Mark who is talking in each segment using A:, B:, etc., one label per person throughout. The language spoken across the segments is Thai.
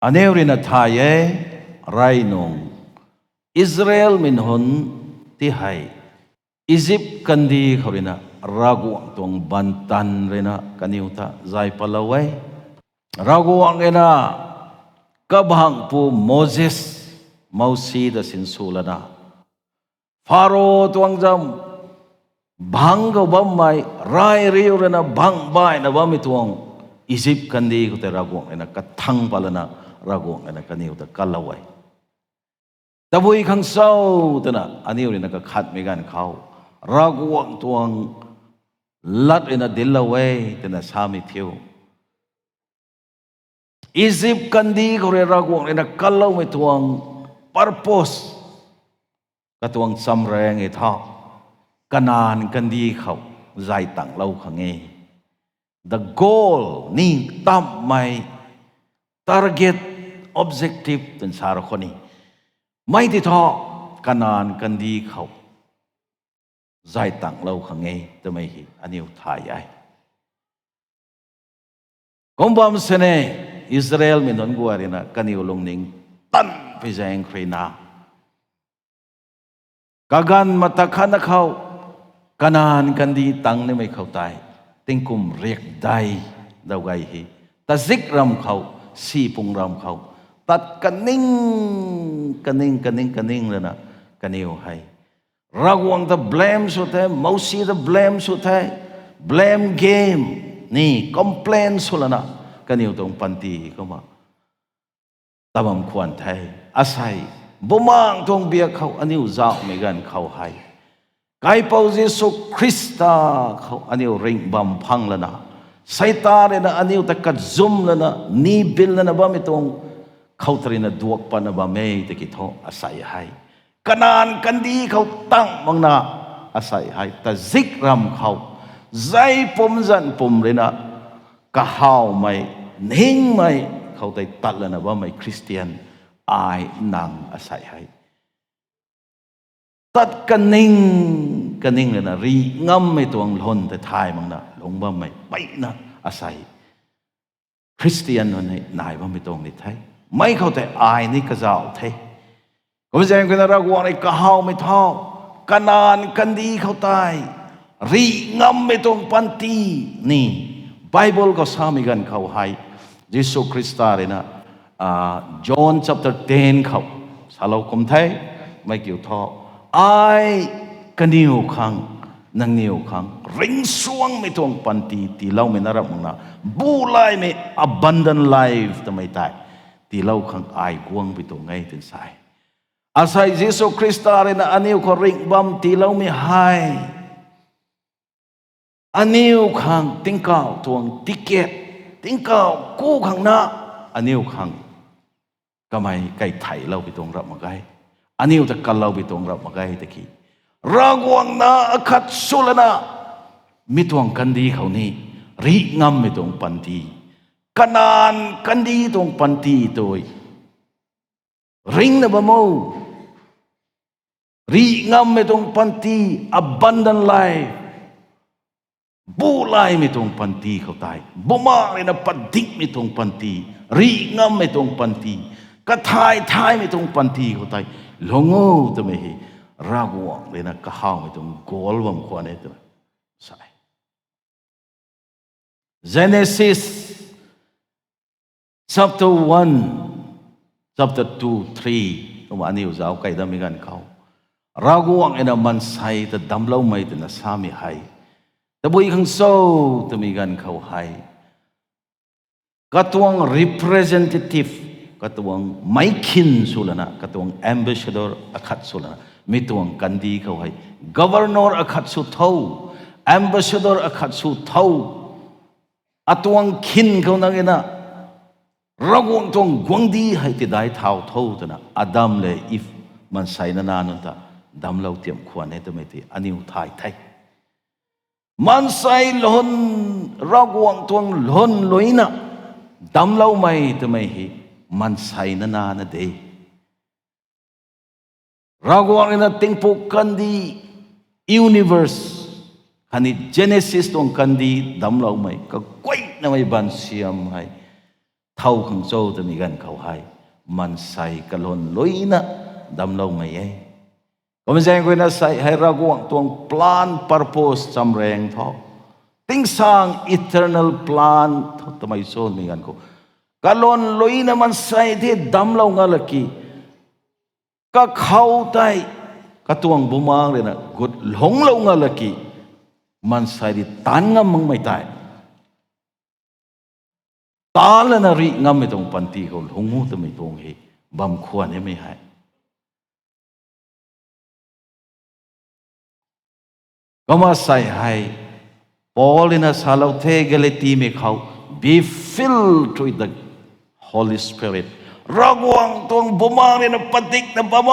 A: อันนี้เรียนไทยไรนงอิสราเอลมินหนที่ให้อียิปต์กันดีเขาเรียนรากวงตวงบันตันเรียนกันนิวตาใจพลาวรากวงเรียนกับหังปูโมเสสมูซีดสินสูลนะฟาโรห์ตวงจำบังกับบัมไม่ไรเรียวเรียนบังใบนะบัมมิตวงอียิปต์กันดีเขาแต่รากวงเรียนกัดทั้งพลนะรากวงเรียนกันนิวตากัลลาวแต่บุยขังเศร้าตัวน่ะอันนี้เรียนก็ขัดไม่กันเขารากวงตวงลัดเรียนดิลลาวตัวน่ะสามีเที่ยวอียิปต์กันดีเขาเรียนรากวงเรียนกัลลาวไม่ตวง purpose ก็ตวงสำแรงไอ้ท่อกันนานกันดีเขาใจต่างเราขังเง the goal นี่ตั้มไม่ target objective เป็นสารคนนี้ไม่ที่ท่อกันนานกันดีเขาใจต่างเราขังเงแต่ไม่เห็นอันนี้ถ่ายใหญ่กบฏเสนอิสราเอลมีนนกัวเรนะกันอยู่ลงนิ่งตันไปแจงใครนากากันมาตะขันเขากันนานกันดีตังนี่ไม่เข้าใจติงคุมเรียกได้ดาวไกฮีตาซิกรำเขาสีปุงรำเขาตัดกันนิ่งกันนิ่งกันนิ่งกันนิ่งเลยนะกันอยู่ให้รากวงตะ blame สุดท้ายมูซีตะ blame สุดท้าย blame game นี่ complain สุดแล้วนะกันอยู่ตรงปันตีก็มาตามควรไทยอาศัยบ่มังตรงเบียเขาอันนี้อุจาไม่กันเขาให้ไกเปาเยซูคริสต์เขาอันนี้ริงบัมพังแล้วนะไซตาเรนะอันนี้ตะกัดซุ่มแล้วนะนี่บิลแล้วนะบ่ไม่ตรงเขาตรีนะดวกปนบ่ไม่ตะกี้ท้ออาศัยให้กันนานกันดีเขาตั้งมังนะอาศัยให้แต่ซิกรำเขาใจปุ่มจันปุ่มเลยนะกะฮาวไม่นิ่งไม่เขาได้ตัดแล้วนะว่าไม่คริสเตียนอายนางอาศัยให้ตัดกันนิ่งเลยนะรีง่ำไม่ตวงล้นแต่ทายมังนะหลงว่าไม่ไปนะอาศัยคริสเตียนนั่นนายว่าไม่ตรงนี่ไทยไม่เขาแต่อายนี่ก็จะเอาไทยก็ไม่ใช่คนรักวงในกะฮาวไม่ท้อกันนานกันดีเขาตายรีง่ำไม่ตรงปันตีนี่ไบเบิลก็สามีกันเขาให้ยิสุคริสต์เลยนะJohn chapter 10เขาสาวคมไทยไม่เกี่ยวท้อไอ้กันนิวขังนังนิวขังริงสวงไม่ตรงปันตีตีเล่าไม่น่ารักมั้งนะบูไลไม่ abundant life ทำไมตายตีเล่าขังไอ้กวงไปตรงไงถึงสายอาศัยยิสุคริสต์เลยนะอันนี้เขาริงบัมตีเล่าไม่ให้อันนี้ขังติงเก่าทวงติเกตติงเก่ากู้ขังนะอันนี้ขังก็ไม่ไก่ไถ่เราไปตรงรับมาไกอันนี้จะกันเราไปตรงรับมาไกตะกี้รางวังนะขัดสุลนะมิตรวงกันดีเขานี่รีงำไม่ตรงปันทีกันนานกันดีตรงปันทีตัวริงนะบ่มูรีงำไม่ตรงปันที abundant life บูไลไม่ตรงปันตีเขาตายบ่มาเลยนะปัดดิกไม่ตรงปันตีรีงำไม่ตรงปันตีก็ทายไม่ตรงปันตีเขาตายหลงโง่ตัวไม่เห็นรากวงเลยนะก็ห้าวไม่ตรงโกลวังควรเนี่ยตัวใช่ Genesis chapter 1 chapter 2 3ตัวอันนี้อุตส่าห์ใกล้ดำมีกันเขารากวงเอ็นะมันใส่แต่ดำเล่าไม่แต่นะสามีให้แต่บุยขังโซ่ตัวมีกันเขาให้ก็ตัว representative ก็ตัวไม่คินสุลนะก็ตัว ambassador อาคัดสุลนะมีตัวกันดีเขาให้ governor อาคัดสุเท่า ambassador อาคัดสุเท่าอัตัวคินเขานั่งนะรักวงตรงกวงดีให้ที่ได้เท่าตัวนะอาดัมเลยอีฟมันใส่นานๆนั่นตาดัมเราเตรียมควรให้ตัวไม่ตีอันนี้อุทัยไทยมันใส่ล้นรากวงตวงล้นลอยนะดำเล่าไม่ทำไมเหมันใส่นานๆนะเดรากวงนี่นะติงปุกกันดี universe ฮันนี่ Genesis ตวงกันดีดำเล่าไม่ก็ก้อยนะไม่บันเสียมให้ เท่าขังโจจะมีกันเขาให้มันใส่กะลนลุยนะดำลงไม่เองก็ไม่ใช่คนนั้นใส่ให้รักวงตัวพลาน purpose จำแรงท้อติ้งสร้าง eternal plan ทำไมโซนมีกันเขากะลนลุยนะมันใส่ที่ดำลงอะไรกี้ก็เข้าใจก็ตัวบุมางเลยนะกุดหลงลงอะไรกี้มันใส่ที่ตันงำมึงไม่ตายตาลนะรีงำไม่ตรงปันตีเขาหงหูจะไม่ตรงเหบำควรให้ไม่หายก็มาใส่ให้พอลินะสาลเทเกเลตีไม่เขา be filled with the Holy Spirit รักวังตรงบุมาเนี่ยนะปฏิกนะปะโม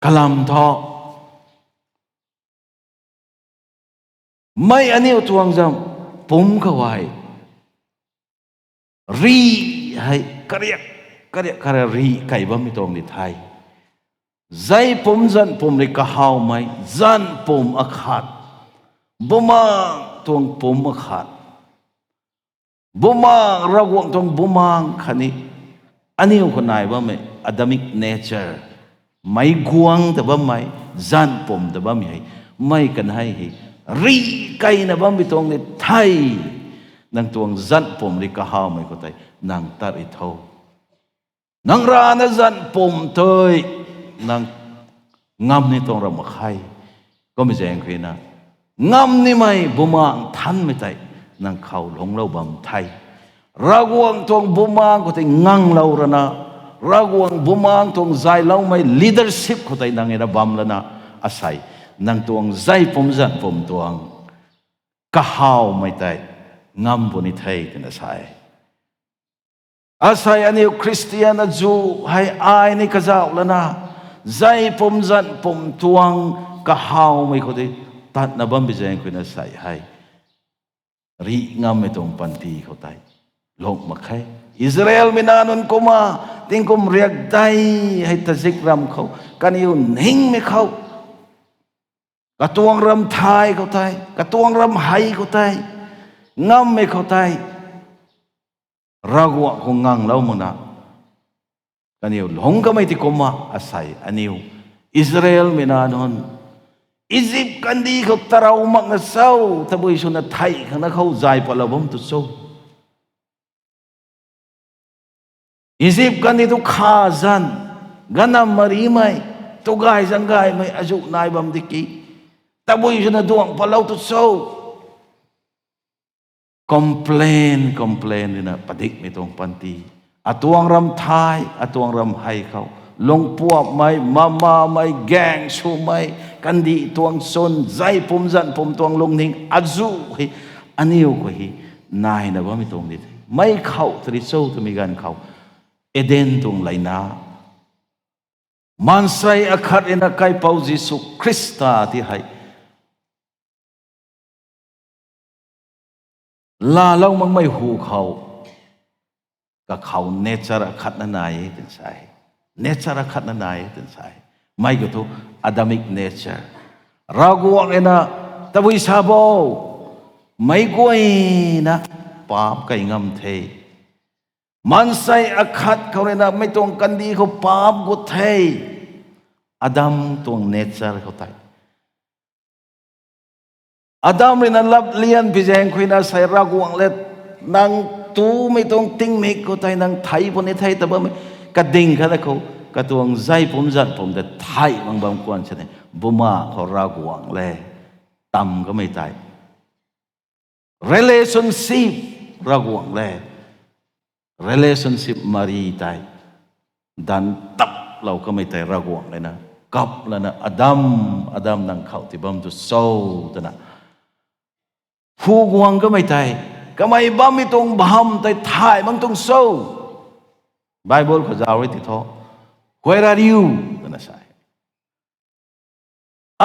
A: กลัมทอไม่อันนี้ตัวงจำปุ่มเขาไว้รีให้กระเรียกรีไก่บ้าไม่ตรงในไทยใจปุ่มจันปุ่มในกะฮาวไม่จันปุ่มอาขาดบุมาตัวงปุ่มอาขาดบุมาระวังตัวงบุมาขันนี้อันนี้คนไหนบ้าไม่อะดามิกเนเจอร์ไม่กวางแต่ว่าไม่จันปุ่มแต่ว่าไม่กันให้รีไก่นะบ้าไม่ตรงในไทยนางตัวงจันปุ่มในกะฮาวไม่ก็ไทยนางตัดอิทาว nang rana zan pom toi nang ngam ni tong ram khai có mi jeng khina ngam ni mai bumang than mi tai nang khau long lo bam thai raguang tong bumang ko tai ngang lo rana raguang bumang tong zai lo mai leadership ko tai nang ina bam lana asai nang tuang zai pom zan pom tuang ka hau mai tai ngam bu ni thai tin asai asai ani Christian a ju hai ai ni ka zau lana zai pom zan pom tuang ka hau mai ko tai tat na bam bi jeng ko na sai hai ri ngam me tong panti ko tai lok ma khai Israel minanon kuma tingkum riak dai hai ta zikram khau kan yu ning me khau ka tuang ram thai ko tai ka tuang ram hai ko tai ngam me ko tai ragwa ko ngang lau muna kan yu long ka mai ti kuma asai aniu Israel minanon Egypt kan di ko taraw mak na sau taboy so na thai kan na khau zai palabom tu so Egypt kan di tu khazan ganam marimay tugay zanggay may ajuk na ibam diki taboy so na duang palaw tu so complain na padik mitong panti atuang ram thai atuang ram hai khau long puap mai mama mai gang su mai kandi tuang son zai pum zan pum tuang long ning azu hi aniu ko hi nai na ba mi tong dit mai khau tri so tu mi gan khau eden tung laina mansai akhat ina kai pau Jesu Krista ti hai la long mang mai hu khau ka khau nature akhat na nai tin sai nature akhat na nai tin sai mai go to Adamic nature raguang ena tabui sabo mai goi na pap kai ngam the mansai akhat kaurena mai tong kandi ko pap go the Adam tong nature ko tai Adam rin ang lab lian bijeng kuina say raguang let nang tu mai tong ting me ko tai nang thai bon ni thai taba kading khala ko katuang zai pom zat pom de thai mang bam kwan chane buma ko raguang le tam ko mai tai relationship raguang le relationship mari tai dan tap lau ko mai tai raguang le na kap la na Adam nang khau ti bam tu so ta na hu guang ko mai tai ka mai bam mi tong baham tai thai mang tong so Bible ko jawi ti tho where are you na sai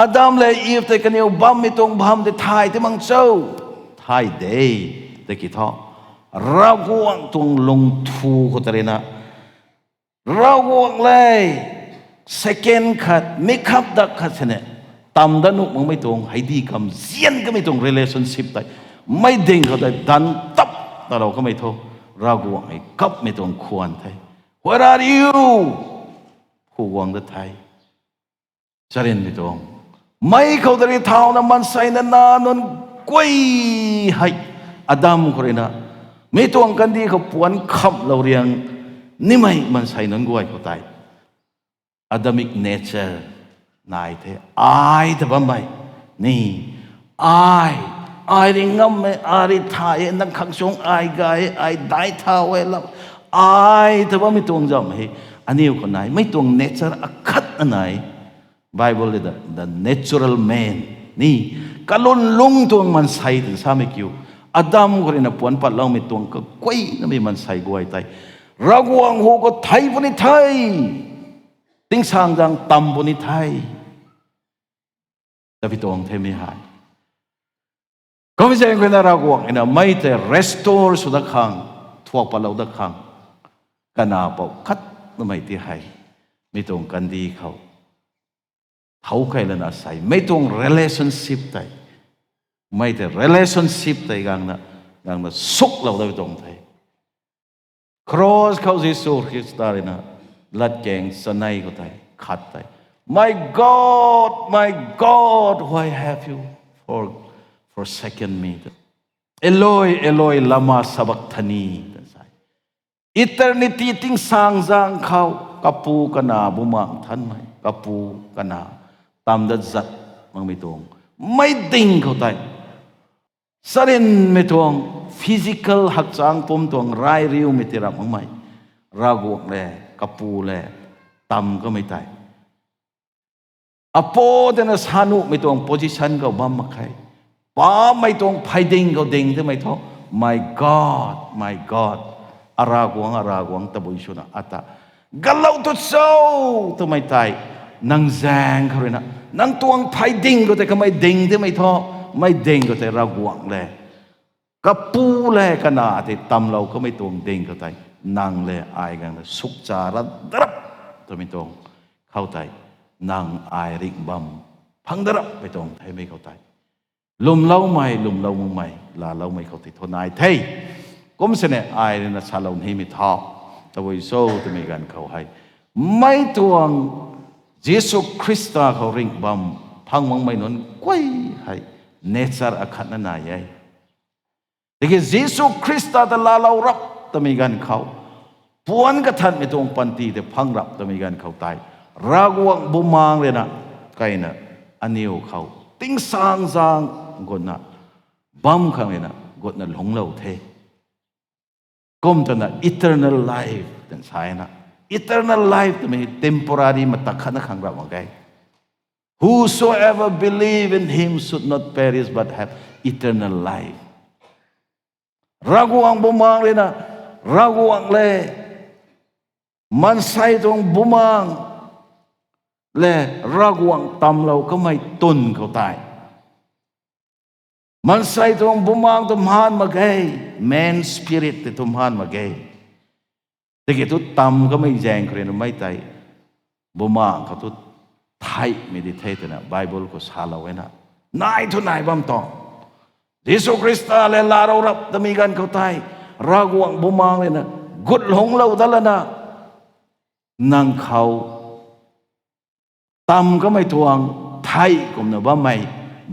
A: Adam le Eve te kan yo bam mi tong baham te thai te mang so thai day te ki tho raguang tong long thu ko tarena raguang le second khat make up dak khat sene ตำดันุมึงไม่ตรงให้ดีคำเสียนก็ไม่ตรง relationship ไตไม่เด้งเขาได้ดันตับแต่เราก็ไม่โทรเราก็ว่าไอ้กับไม่ตรงควรไทย Where are you ผู้วังเดไทยเสร็จไม่ตรงไม่เขาได้เท้าน้ำมันใส่นานนกวยให้อดัมคนนั้นไม่ตรงกันดีเขาปวนขับเราเรียงนี่ไม่มันใส่นนกวยเขาตาย Adamic nature นายเทอายแต่ว่าไม่นี่อายริงงไม่อายริทายนักขังสงอายกายอายได้ท้าไว้แล้วอายแต่ว่าไม่ตรงจำให้อันนี้คนไหนไม่ตรง nature อคัดอันไหน Bible เลย the natural man นี่กะลุนลุงตวงมันใส่ถึงสามีคิวอดัมคนนั้นปวนปัดเราไม่ตวงก็กุ้ยนั่นไม่มันใส่กวยไตเรากวางหูก็ไทยวันนี้ไทยติ้งสร้างดังตำบนิไทยแต่พี่ตวงเทไม่หายก็ไม่ใช่คนเรากวางนะไม่แต่ restore สุดขังทั่วไปเราดักขังกันนาเปล่าคัดไม่ที่ให้ไม่ตรงกันดีเขาใครละนะใส่ไม่ตรง relationship ไตไม่แต่ relationship ไตกังนะสุขเราได้ตรงไทย cross เขาสิสูร์คิสตาเลยนะลัดแกงสนัยก็ไทยขัดไทย my God why have you forsaken me Eloi lama sabachthani eternity ติ้งสร้างจางเขากับปูกันนาบุมังท่านไหมกับปูกันนาตามดัดจัดมันไม่ตรงไม่ดิ่งเขาไตสรินไม่ตรง physical หักจางปุ่มตรงไรริวไม่ติรับมั้งไหมรากวกแลกับปูแลตำก็ไม่ไตอโปเดนสานุไม่ตรง position ก็บ้ามาใครป้าไม่ตรงไพดิ่งก็ดิ่งที่ไม่ท้อ my God อารากวงตะบุยชุนะอัตตากัลเราตุโซทำไมตายนางแจงเขาเลยนะนางตวงไพดิ่งก็แต่ก็ไม่ดิ่งที่ไม่ท้อไม่ดิ่งก็แต่รากวงเลยกับปูเลยขนาดที่ตำเราก็ไม่ตวงดิ่งก็แต่นางเลยอายกันสุขจาระดับตัวไม่ตรงเข้าใจนางอายริกบัมพังดับไม่ตรงไทยไม่เข้าใจลุมเล่าไม่มึงไม่ลาเล่าไม่เข้าใจทนายไทยก็ไม่ใช่เนี่ยไอ้เนี่ยชาลาให้ไม่ท้อแต่ว่าโซ่จะมีการเขาให้ไม่ตวงเยซูคริสต์เขาริงบัมพังมังไม่นนก้อยให้เนเจอร์อาคันนั่นนายแต่ที่เยซูคริสต์แต่ลาเรารับจะมีการเขาปวนกระทันไม่ตรงปันตีแต่พังรับจะมีการเขาตายรากวงบุมังเลยนะไกน่ะอันนี้เขาติ้งสร้างกดน่ะบัมข้างเลยนะกดน่ะหลงเราเทก้มจนน่ะ eternal life แต่ใช่นะ eternal life แต่ไม่ temporary มาตักขันขังเราไง whosoever believe in him should not perish but have eternal life รากวงบุมังเลยนะรากวงเลยมันใส่ตรงบุมังและรากวงตำเราก็ไม่ตุนเขาตายมันใส่ตรงบุมังตุมหานมาเกย man spirit ที่ตุมหานมาเกยแต่กิตุตำก็ไม่แจงใครนะไม่ตายบุมังเขาตุไทยไม่ได้เทศนะไบเบิลก็สาเราไว้นะนายทุนนายบัมตองเยซูคริสต์และลาเรารับจะมีการเขาตายรากวงบุมังเลยนะกุดหงเราดัลนะนางเขาตำก็ไม่ทวงไทยก็ไม่ว่าไม่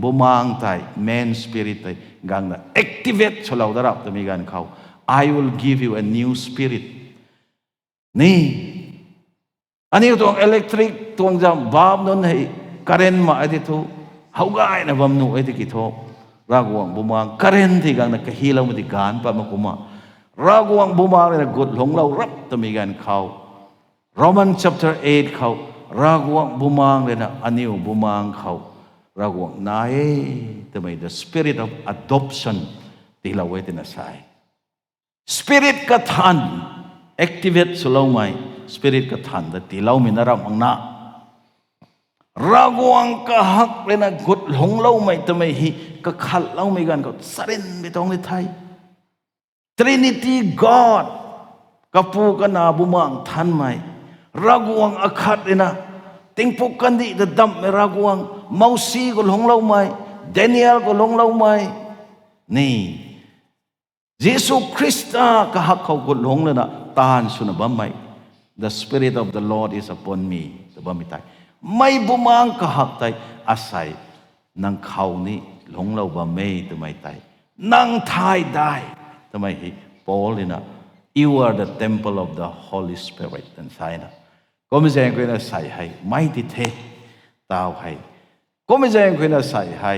A: บุมังไทย man spirit ไทยกังนะ activate ชลาวดารับจะมีการเขา I will give you a new spirit นี่อันนี้ทวง electric ทวงจำบาปนั้นให้ current มาไอ้ที่ทุเขาก็ไอ้นะบำหนุไอ้ที่กี่ทบรากวงบุมัง current ที่กังนะก็ฮีเราไม่ได้การปะมากุมารากวงบุมังเลยนะกดหลงเรารับจะมีการเขา Roman chapter 8เขารากวงบุมังเลยนะอันนี้บุมังเขารากวงนายทำไม the spirit of adoption ที่เราไว้ที่นั่นใช่ spirit กระทัน activate สุเราไหม spirit กระทันแต่ที่เรามีนรมังนะรากวงกระหักเลยนะกดหลงเราไหมทำไมฮีกระขัดเราไม่กันก็สรินไปตรงในไทย Trinity God กับปูกันนาบุมังทันไหมรากวงอาคัดเลยนะติงปุกันดีแต่ดำไม่รากวง เมาซีก็หลงเล่าไหมเดนิเอลก็หลงเล่าไหมนี่เยซูคริสต์ก็หักเขาก็หลงเลยนะตานสุนบ้าไหม The Spirit of the Lord is upon me แต่บ้าไม่ตายไม่บุมังก็หักตายอาศัยนังเขานี่หลงเล่าบ้าไม่แต่ไม่ตายนั่งทายได้ทำไมฮิปอลเลยนะ You are the temple of the Holy Spirit นั่นใช่นะก็ไม่ใช่คนนั้นใส่ให้ไม่ติดเทตาวให้ก็ไม่ใช่คนนั้นใส่ให้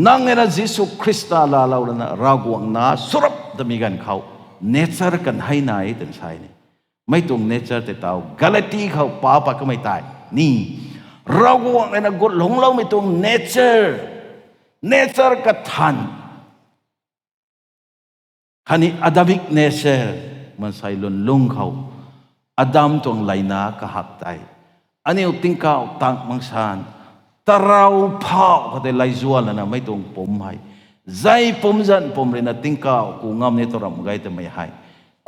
A: นั่งเองนะเยซูคริสต์ลาเราแล้วนะรากวงนาสุรับจะมีกันเขาเนเจอร์กันให้ไหนถึงใช่เนี่ยไม่ตรงเนเจอร์แต่ตาวกาลาตีเขาป้าปะก็ไม่ตายนี่รากวงเองนะกดหลงเราไม่ตรงเนเจอร์กับทันฮันนี่อาดัมิกเนเจอร์มันใส่ลุนลุงเขาอาดัมตรงไหลนาก็หักใจอันนี้ติงก้าวตังมังสานตะเราพาวก็ได้ไหลจวนแล้วนะไม่ตรงผมให้ใจผมจันผมเรียนติงก้าวกูงามในตัวรำไงแต่ไม่ให้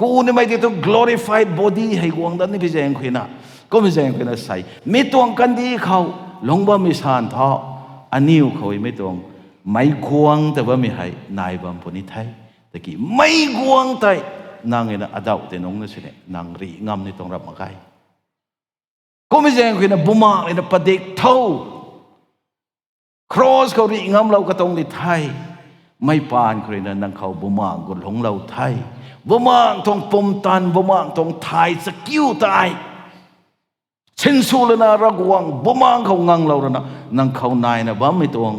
A: กูนี่ไม่ได้ต้อง glorified body ให้กวางดันนี่ไม่ใช่ยังคุยนะก็ไม่ใช่ยังคุยนะใส่ไม่ตรงกันดีเขาหลงบ่มีสานท้ออันนี้เขาไม่ตรงไม่กวางแต่ว่าไม่ให้นายบัมพนิไทยตะกี้ไม่กวางไตนางเองนะอดาวแต่น้องนั่นสิเนี่ยนางรีงามในตรงรับมาไกก็ไม่ใช่คนนะบุมาเองนะประเด็กเท่าครอสเขารีงามเราก็ต้องในไทยไม่ปานคนนะนางเขาบุมากุลของเราไทยบุมาต้องปมตันบุมาต้องไทยสกิลตายเช่นสูลนารักวังบุมาเขางังเราแล้วนะนางเขานายนะบ้าไม่ตรง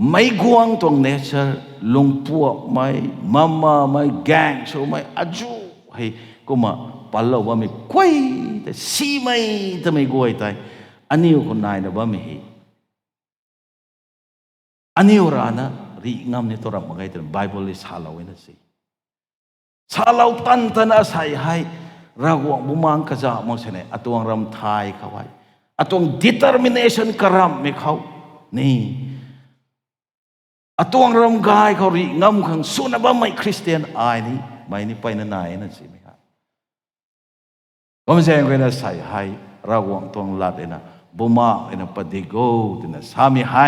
A: ไม่กวางตรงเนเจอร์ลงพวกไม่มาม่าไม่แกงโชว์ไม่อาจูให้ก็มาปัลเราว่าไม่กวยแต่ซีไม่ทำไมกวยตายอันนี้คนนายนะว่าไม่เห็นอันนี้รานะรีงามในตัวเราไม่ได้ไบเบิลเลยสาเราไว้นะสิสาเราตันตันอาศัยให้รากวงบุมังกระจามองเสน่ห์อตัวรำทายเขาไว้อตัว determination กระรำไม่เขานี่อตัวรำกายเขารีงามขังสุนับไม่คริสเตียนอายนี่ไม่นี่ไปนั่นไหนนั่นสิไม่ครับก็ไม่ใช่คนนั้นใส่ให้รากวงตัวลัดเองนะบุมาเองนะปฏิโกตินะสามีให้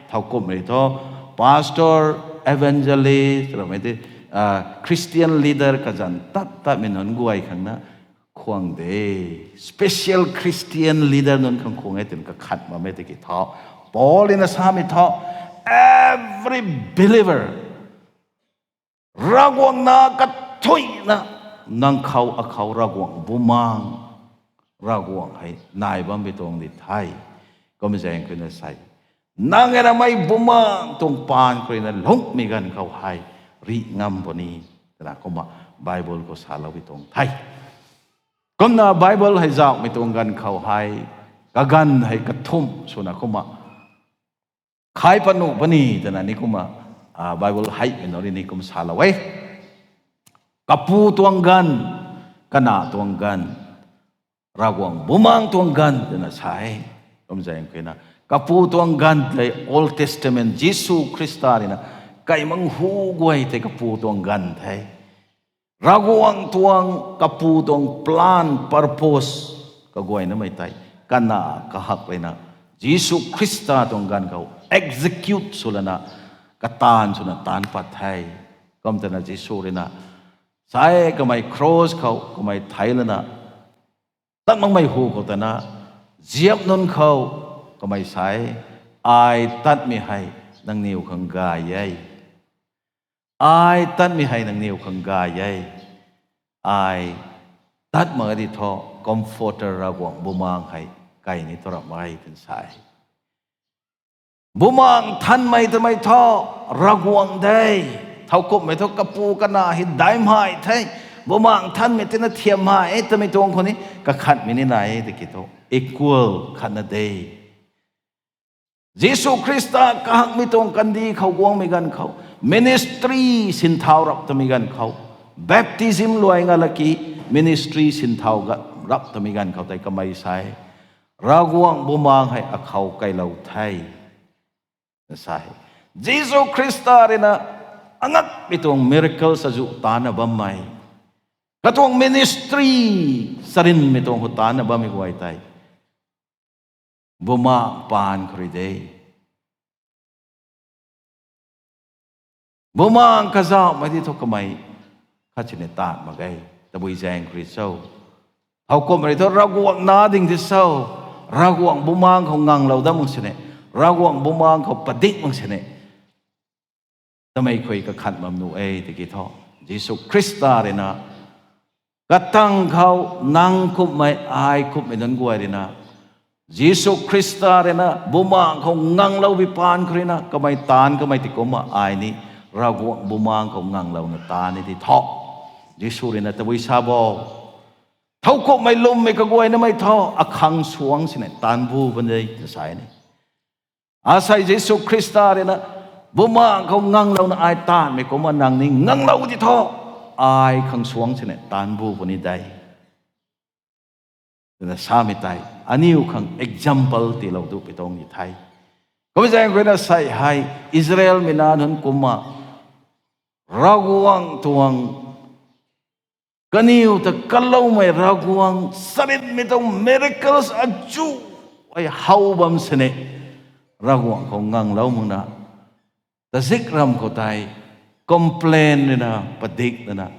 A: เท่ากับไม่ท้อ pastor evangelist หรือไม่ได้Christian leader กันจันตัดมีนนกวยขังนะควงเด special Christian leader นนขังควงไอ้ถึงก็ขัดมาไม่ได้กี่ท้อปอลินะสามีท้อ every believer รากวงนากัดทุยนะนังเขารากวงบุมังรากวงให้นายบัมไปตรงดิไทยก็ไม่ใช่คนนั้นใส่นางเอ็นไม่บุมังตรงปานคนนั้นหลงมีกันเขาให้รีงามปนีแต่ละก็มาไบเบิลก็สาเราไปตรงไทยก็น่าไบเบิลให้จากไม่ตรงกันเขาให้กันให้กระทุ่มส่วนนะก็มาขายปนุปนีแต่ละนี่ก็มาไบเบิลให้เป็นอะไรนี่ก็มาสาเราไว้กับปูตวงกันกันนาตวงกันรากวงบุมังตวงกันแต่ละใช่ก็ไม่ใช่ยังไงนะกับปูตวงกันใน Old Testament เยซูคริสต์นี่นะไก่มังหูกวยแต่กับปูตวงกันไทยรากวงตวงกับปูตวง plan purpose ก็กวยนะไม่ไทยกันนาก็หักเลยนะเยซูคริสต์ตวงกันเขา execute สุลนะกตานสุลนะตานปัดไทยก็มันนะเยซูเลยนะใส่ก็ไม่ cross เขาก็ไม่ไทยเลยนะตั้งมังไม่หูเขาแต่นะเจียบนนเขาก็ไม่ใส่ไอตัดไม่ให้นังนิ้วขังกายยัยไอตัดไม่ให้นังนิ้วขังกายยัยไอตัดมาดิท้อ comforter รากวงบุมังให้ไก่นี่ตระไม่เป็นสายบุมังท่านไม่ทำไมท้อรากวงได้เท่ากับไม่เท่ากับปูกันนาหินได้ไม่ไทยบุมังท่านไม่เท่านั้นเทียมมาทำไมตรงคนนี้ก็ขัดไม่นี่ไหนตะกี้โต equal ขัดนั่นเองเยซูคริสต์ก็หักไม่ตรงกันดีเขากวงไม่กันเขา ministry สินเท้ารับทำไมกันเขา baptism ลอยงาลกี ministry สินเท้ารับทำไมกันเขาแต่ก็ไม่ใช่รากวงบุมังให้เขาไกลเราไทยใช่เยซูคริสต์เรนะอังกไม่ตรง miracle สัจตานะบ้าไม่กระทรวง ministry สรินไม่ตรงหัวตานะบ้าไม่กวยไต บุมาปานคริเดบุมาอังกะจ้าไม่ได้ทกไม่ข้าชนิตามาไงตะบุยแจงคริสโซเขาก็ไม่ได้ทรากวงนาดิ่งที่เศร้ารากวงบุมาเขางังเราได้มึงเสน่รากวงบุมาเขาปฏิมึงเสน่ทำไมคุยกับขัดมัมนูตะกี้ท่อยิสุคริสต์เลยนะกระทั่งเขานั่งคุบไม่อายคุบไม่นันกวยเลยนะยิสุคริสต์เลยนะบุมาเขางังเราวิปานครินะก็ไม่ตานก็ไม่ติกมาอายนี่รากวงบุมาเขางังเราเนี่ยตานี่ที่ท่อยิสุเลยนะตะวิชาบอเท่าก็ไม่ลุ่มไม่กระกวยนะไม่ท่ออคังสวงสิเนี่ยตานบูบันเลยจะใส่นี่อาศัยยิสุคริสต์เลยนะบุมาเขางังเรานะอายตานไม่ก็มานั่งนี่งังเราที่ท่ออายขังสวงสิเนี่ยตานบูบันนี้ได้แต่สามีไทยอันนี้อยู่ขัง example ที่เราดูไปตรงนี้ไทยก็ไม่ใช่คนนั้นใส่ให้อิสราเอลมีนานุนกุมาระวังตัวงกันนี้อยู่แต่กันเราไม่ระวังสริดไม่ต้อง miracles อาจูไอ้ฮาวบัมสเนระวังของงังเรามึงนะแต่สิกรำเขาไทย complain เลยนะปฏิกนะ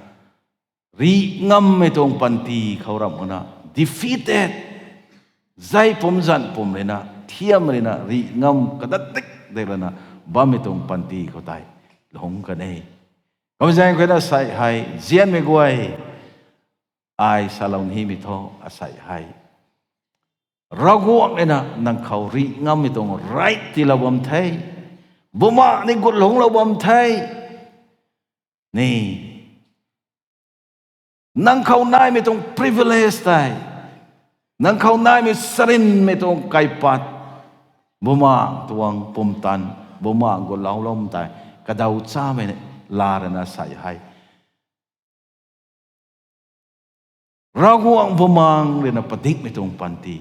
A: รีงำไม่ต้องปันตีเขารำมึงนะ defeated ใจผมจันผมเลยนะเทียมเลยนะรีงำกระดัดติกได้เลยนะบ้าไม่ต้องปันตีเขาไทยหลงกันเองก็ไม่ใช่คนนั้นใส่ให้เจียนไม่กวยไอสลาวนี้มิท้ออาศัยให้รักวงเลยนะนั่งเขารีงำไม่ต้องไรที่เราบ่มไทยบุมานี่กุหลงเราบ่มไทยนี่นั่งเขานายไม่ต้อง privilege ไทยนั่งเขานายไม่สรินไม่ต้องไก่ปัดบุมาตัวงปุ่มตันบุมากุหลงล้มไทยกระดาวจ้าไม่ลาเรนะใส่ให้เราห่วงบุมังเลยนะปฏิกไม่ตรงปันตี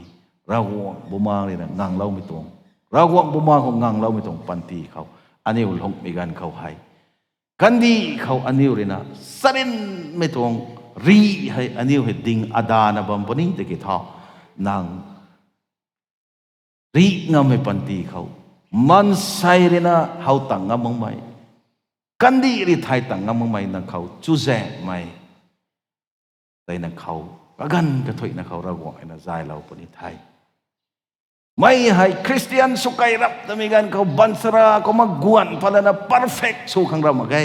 A: เราห่วงบุมังเลยนะงังเราไม่ตรงเราห่วงบุมังของงังเราไม่ตรงปันตีเขาอันนี้หลงมีการเขาให้กันดีเขาอันนี้เลยนะสรินไม่ตรงรีให้อันนี้ให้ดิ่งอาดานะบัมปนี้ตะกี้ท่านางรีงามไม่ปันตีเขามันใส่เลยนะเขาตั้งงามมั้งไหมกันดีรีไทยตั้งงามมั้งไหมนั่งเขาจูเซ่ไหมแต่นั่งเขากันกระถุยนั่งเขาระวังไอ้นั่นใจเราปนิไทยไม่ให้คริสเตียนสุกัยรับแต่มีการเขาบันสระเขามากวนพลันนะ perfect สู้ขังเรามาไง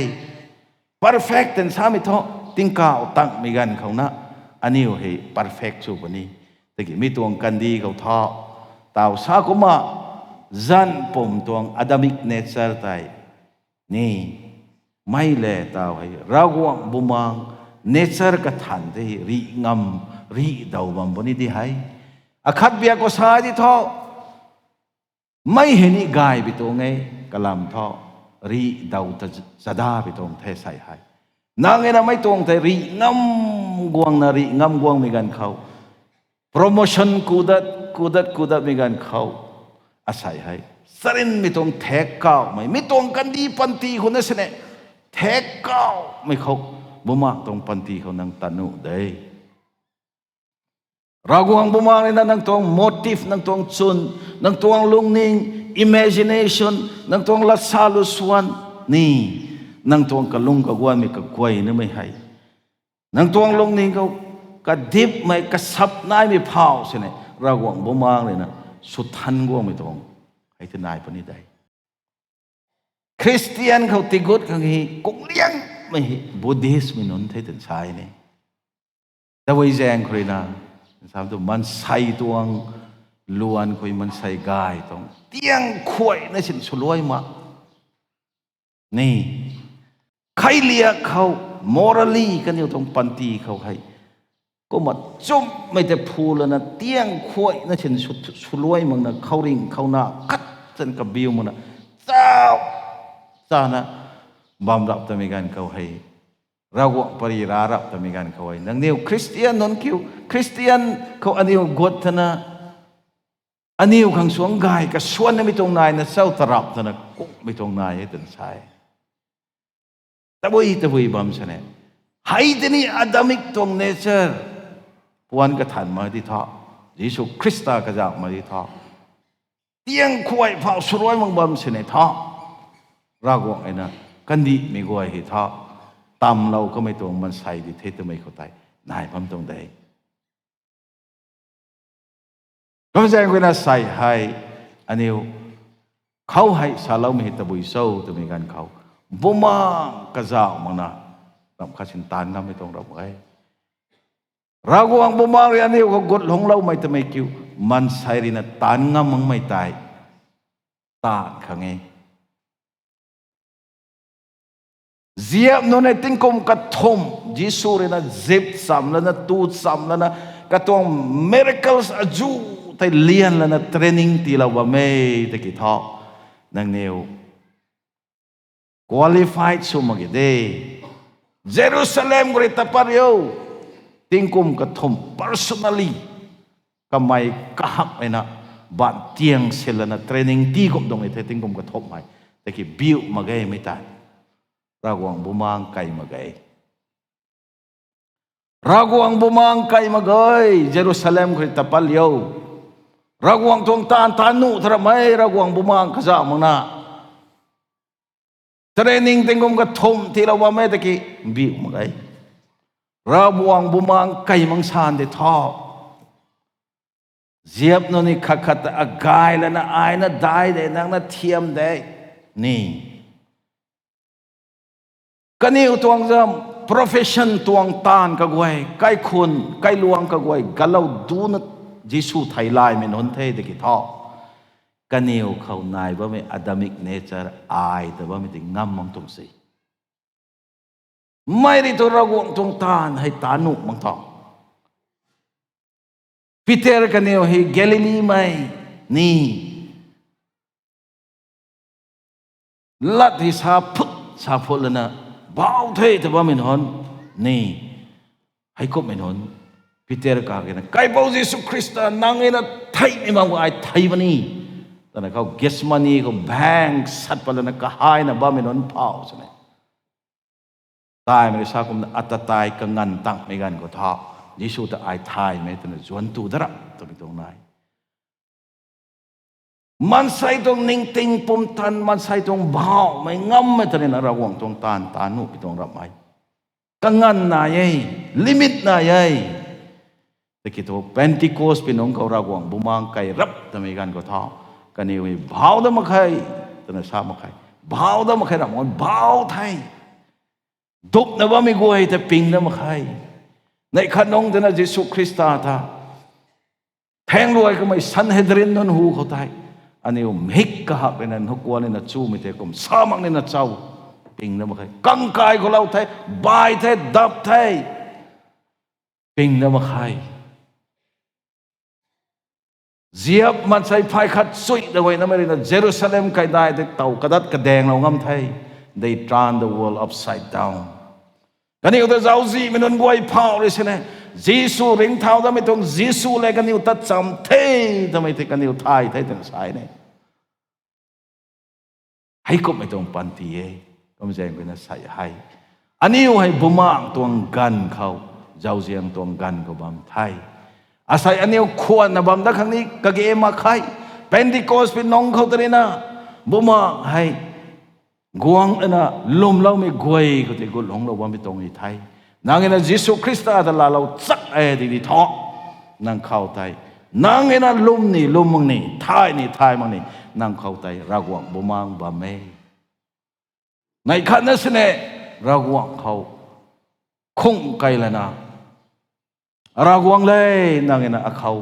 A: perfect แต่สามีท้อติ้งก้าวตั้งมีการเขานะอันนี้ให้ perfect สู้ปนี้แต่กี่มีตัวกันดีเขาท้อเต่าสาเขามาจันปุ่มตัวอะดามิกเนเจอร์ไทยนี่ไม่เล่เต่าให้ระวังบุมังเนเจอร์กทันที่รีงำรีดาวบัมบนี้ดีให้อาคัดเบียก็สายที่ท้อไม่เห็นกายไปตรงไงกลำท้อรีดาวจะได้ไปตรงเทใส่ให้นางเองนะไม่ตรงแต่รีงำกวงนารีงำกวงมีกันเขาโปรโมชั่นกูดัดมีกันเขาอาศัยให้สรินไม่ตรงแทกเก้าไม่ตรงกันดีปันตีคนนั้นเสน่ห์แทกเก้าไม่เขาบุมาตรงปันตีเขานั่งตันุเดยเรากวางบุมาเลยนั่งตรง motive นั่งตรงซุนนั่งตรงลุงนิ่ง imagination นั่งตรงลัสซาลุสวนนี่นั่งตรงกะลุงกะกวนไม่กะกวยนี่ไม่ให้นั่งตรงลุงนิ่งเขากะดิบไม่กะสับนายไม่เผาใช่ไหมเรากวางบุมาเลยนะสุดทันกวางไม่ตรงให้ทนายปนิได้คริสเตียนเขาติกุดเขาฮีกงเลี้ยงไม่บุดดิสต์ไม่นุนเทถึงชายนี่แต่ว่าแจงครีนาสามตัวมันใส่ตัวล้วนคุยมันใส่กายตรงเตียงขวยในสินสุรวยมานี่ใครเลียเขามอรัลีกันอยู่ตรงปันตีเขาให้ก็มาจุ่มไม่แต่พูแล้วนะเตียงขวยในสินสุรวยมึงนะเขาริงเขาหน้ากัดจนกับบิวมึงนะเจ้านะบำรับแต่มีการเขาให้เราก็ปริรารับแต่มีการเขาให้นังเดียวคริสเตียนนนคิวคริสเตียนเขาอันนี้กดนะอันนี้ขังสวงกายกับส่วนนั้นไม่ตรงนายนะเศร้าตรับนะกุ๊กไม่ตรงนายให้ตื่นสายแต่บุยบำเสนให้ที่นี่อะดามิกตรงเนเจอร์พวนกระถันมาที่ท้อยิสุคริสต์กระจากมาที่ท้อ เตียงคุยเผาสรวยมังบอมเสนท้อรากวงไอ้นะกันดีไม่กลัวเหตุท้อตำเราก็ไม่ตรงมันใส่ดิเทศไม่เข้าใจนายพัมตรงใดก็ไม่ใช่คนน่ะใส่ให้อันนี้เขาให้สาเราไม่เห็นตะบุยโซ่ตัวมีการเขาบุมากระจามังนะรำคาชินตานก็ไม่ตรงเราไงรากวงบุมาเรียนนี้ก็กดหลงเราไม่ทำไมคิวมันใส่รินะตานงามังไม่ตายตาขังไงเจียบนู่นไอ้ติงคมกระทมยิสูเรนะเจ็บซ้ำแล้วนะตูดซ้ำแล้วนะกระทง miracles อจูแต่เลียนแล้วนะเทรนนิ่งที่เราว่าไม่ตะกี้ท้อนังเนียว qualified สุมากิเดเยรูซาเล็มกรีตาปาริโอติงคมกระทม personally ก็ไม่กหักไอ้นะบ้านเตียงเสร็จแล้วนะเทรนนิ่งที่ก็ตรงไอ้เทติงคมกระทบไหมตะกี้บิวมาไงไม่ตายRaguang bumang kay magay. Raguang bumang kay magay. Jerusalem ko tapalyaw. Raguang tuang tanu tramay. Raguang bumang kasama na. Training tingom ka tom tila wamay taki biu magay. Raguang bumang kay mangsan de top. Ziap no ni kakata agay la na ay na day de nang na tiam de ni. Kani tuang jam profession tuang tan kagway kai khun kai luang kagway galau du na Jisu thai lai men hon the de ki tho kani khau nai ba me adamic nature ai ta ba me ti ngam mang tum si mai ri to raguang tuang tan hai tanu mang tho Peter kani hi Galilee mai ni lat hi sa phut la na bao thế thì bao mình hôn nè hay có mình hôn Peter cả cái này cái bao Jesus Christ năng ấy là thấy mình mong ai thấy mà nè tao nàyเขา Gethsemane เขา bang สัตว์ไปแล้วนะก็หายนะบ้าmình hôn เผาใช่ไหมตายไม่ได้ซากผมอัตตายกังงันตั้งไม่กันก็ท้อยิสูแต่ไอ้ทายไม่แต่เนี่ยจวนตูดระตัวเป็นตรงไหนมันใส่ตรงนิ่งติงปุ่มทันมันใส่ตรงเบาไม่งำไม่ทันนะระวังตรงตานุไปตรงรับไหมกังงันนายลิมิตนายแต่คิดว่าเพนติโคสเป็นองค์เขาระวังบุมังไก่รับทำไมกันก็ท้อกันนี่ว่าเบาได้มาใครแต่เนี่ยทราบมาใครเบาได้มาใครระวังเบาไทยดุนะว่าไม่กลัวแต่ปิงได้มาใครในขนมแต่นะเยซูคริสต์ท่าแทงรวยก็ไม่สันเฮดรินนั่นหูเขาตายอันนี้มิกกะหักเลยนั่นเขากลัวเนี่ยนะจูไม่เท่กลมสามังเนี่ยนะเจ้าปิงนะมาใครกังกายของเราไทยบายไทยดับไทยปิงนะมาใครเจียบมันใส่ไฟขัดสุยเอาไว้นะไม่ได้นะเยรูซาเล็มใครได้แต่เต่ากระดัดกระแดงเรางำไทย they turn the world upside down กันนี่อุตส่าห์จีมันนกวยเผาเลยใช่ไหมจีสูริงเท้าทำไมต้องจีสูเลยกันนี่อุตจำเท่ทำไมถึงกันนี่อุทายเท่ถึงสายเนี่ยให้ก็ไม่ต้องปันทีก็ไม่ใช่เป็นสายให้อันนี้ให้บุมางตัวกันเขาเจ้าเสียงตัวกันก็บัมไทยอาศัยอันนี้ควรนะบัมดักครั้งนี้ก็เกมาใครเป็นที่โกสเป็นน้องเขาตัวนี้นะบุมางให้กวงนะลมเราไม่กวยก็จะกดหลงเราว่าไม่ตรงในไทยนางเอ็นะเยซูคริสต์แต่ละเราจักดีท้อนางเข้าใจนางเอ็นะลุมนี่ลุมมึงนี่ท้ายนี่ท้ายมึงนี่นางเข้าใจรากวงบุมังบะเมในขั้นนั้นสิเนี่ยรากวงเขาคงไกลแล้วนะรากวงเลยนางเอ็นะเขา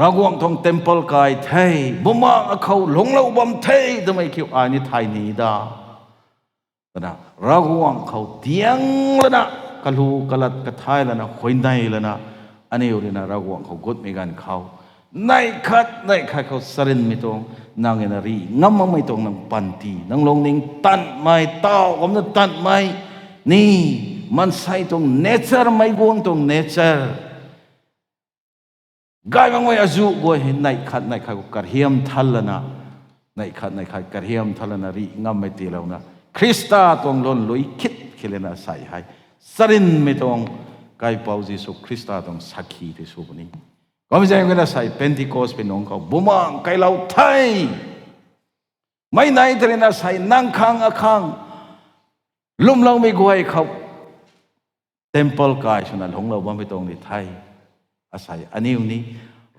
A: รากวงทองเต็มเปิลกายไทยบุมังเขาหลงเราบำไทยทำไมคิดอันนี้ไทยนี่ดานะรากวงเขาเตียงแล้วนะกะลูกะลัดกะท้ายแล้วนะคอยในแล้วนะอันนี้อยู่ในรากวงเขากดมีการเขาในคัดเขาสรินไม่ตรงนางเอนารีงำไม่ตรงนางปันตีนางลงนิ่งตันไม่เต้าก็มันตันไม่นี่มันใส่ตรงเนเจอร์ไม่กวงตรงเนเจอร์กายบางวันอาจุก็เห็นในคัดเขากระเทียมทัลแล้วนะในคัดกระเทียมทัลแล้วนะรีงำไม่ตีแล้วนะคริสต์ตรงล้นลุยคิดเคเลนะใส่ให้สรินไม่ตรงกายเปาจิสุคริสต์ตรงสักขีที่สุบนี้ ก็ไม่ใช่ก็ได้ใส่เพนทิโคสเป็นองค์เขาบุมังไกเราไทยไม่ไหนแต่น่าใส่นั่งข้างอาข้างลุ่มเราไม่กลัวเขาเต็มเปิลกายฉะนั้นของเราว่าไม่ตรงในไทยอาศัยอันนี้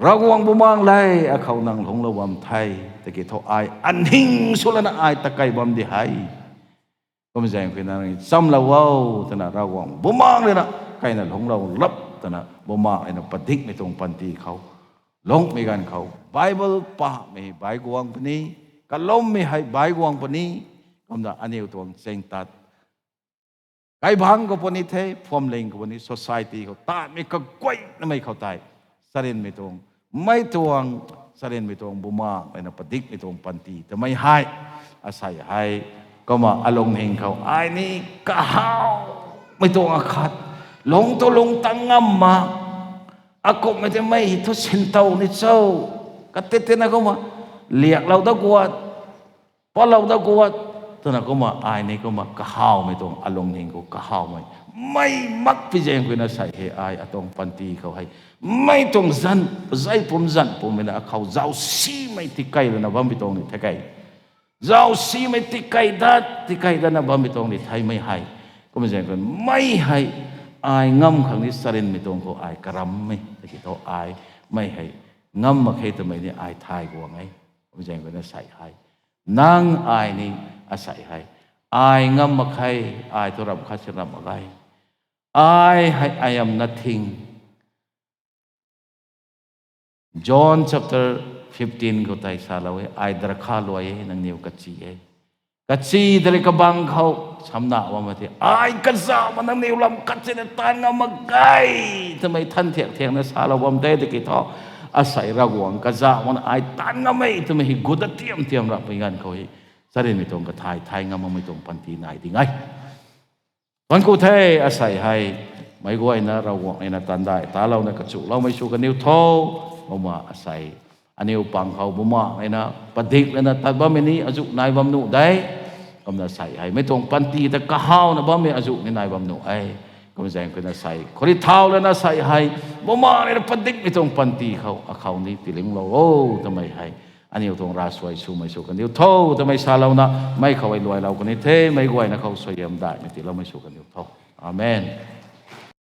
A: เราวังบุมังเลยเขานั่งของเราวันไทยแต่กี่เท่าไออันหิงสุลนะไอตะไกบัมดีไฮก็ไม่ใช่คนนั้นซ้ำเราว่าแต่น่ะเราวังบุมังเลยนะไกนั่นของเรารับแต่น่ะบุมังไอ้น่ะปฏิกไม่ตรงปันตีเขาลงไม่กันเขาไบเบิลป่าไม่ใบกวางปนี้ก็ล้มไม่ให้ใบกวางปนี้ก็น่ะอันนี้ตัวเซงตัดไก่พังก็ปนี้เทพอมเลงก็ปนี้ society เขาตาไม่ก็กวยนั่นไม่เข้าใจสรินไม่ตรงไม่ตรงสรินไม่ตรงบุมาไอ้น่ะปฏิกไม่ตรงปันตีแต่ไม่ให้อาศัยให้ก็มาอารมณ์เฮงเขาไอ้นี่ก็หาวไม่ตรงอาคัดหลงตัวลงตั้งงำมาอากบไม่ได้ไม่ทุสินเต้านี่เจ้าก็เต้นนะก็มาเรียกเราตะกวดพอเราตะกวดตัวนั้นก็มาไอ้นี่ก็มากะหาวไม่ตรงอารมณ์เฮงก็กะหาวไม่มักพิจารณาคนใส่ให้ไอ้ตรงปันตีเขาให้ไม่ตรงจันใจผมจันผมไม่นะเขาเจ้าซีไม่ติไกลแล้วนะบ้าไม่ตรงนี่ไทยไกลเจ้าซีไม่ติไกลดัดติไกลดัดนะบ้าไม่ตรงนี่ไทยไม่ให้ก็ไม่ใช่คนไม่ให้ไอ้งำครั้งนี้สรินไม่ตรงเขาไอ้กระรำไม่แต่กี่ตัวไอ้ไม่ให้งำมาเคยทำไมเนี่ยไอ้ไทยกว่าไงก็ไม่ใช่คนนั้นใส่ให้นั่งไอ้นี่อาศัยให้ไอ้งำมาใครไอ้ตัวรำคัดจะรำอะไรI am nothing. John chapter 15 ko tayo salawe I drakalo ay nang niyo katsi dari kabang kau samna wa mati I kasama nang niyo lam katsi na tan nga magay tamay tan tiyak na salawam day de kito asay ragwang kasama na I tan nga may tamay higuda tiam ra pingan ko sarin mitong katay nga mamitong pantinay dingayวันกูเทอาศัยให้ไม่กวยนะเราหวังในนัตันได้ตาเราในกระจุเราไม่ชูกันนิ้วโตเอามาอาศัยอันนิ้วปังเขาบุมาในนะปฏิกในนะแต่บ้าไม่นี้อาจุนายบำนุได้ก็มาใส่ให้ไม่ตรงปันตีแต่กะห้าวนะบ้าไม่อาจุในนายบำนุไอ้ก็มาแสดงเป็นอาศัยคนที่เท้าแล้วนะใส่ให้บุมาในปฏิกไม่ตรงปันตีเขานี้ติลิงเราโอ้ทำไมให้อันนี้ตรงราสวยชูไม่สู้กันนิ้วโตทำไมซาเรานะไม่เขาไว้รวยเราคนนี้เทไม่กวยนะเขาสวยยำได้ไม่ติเราไม่สู้กันนิ้วโตอาเมน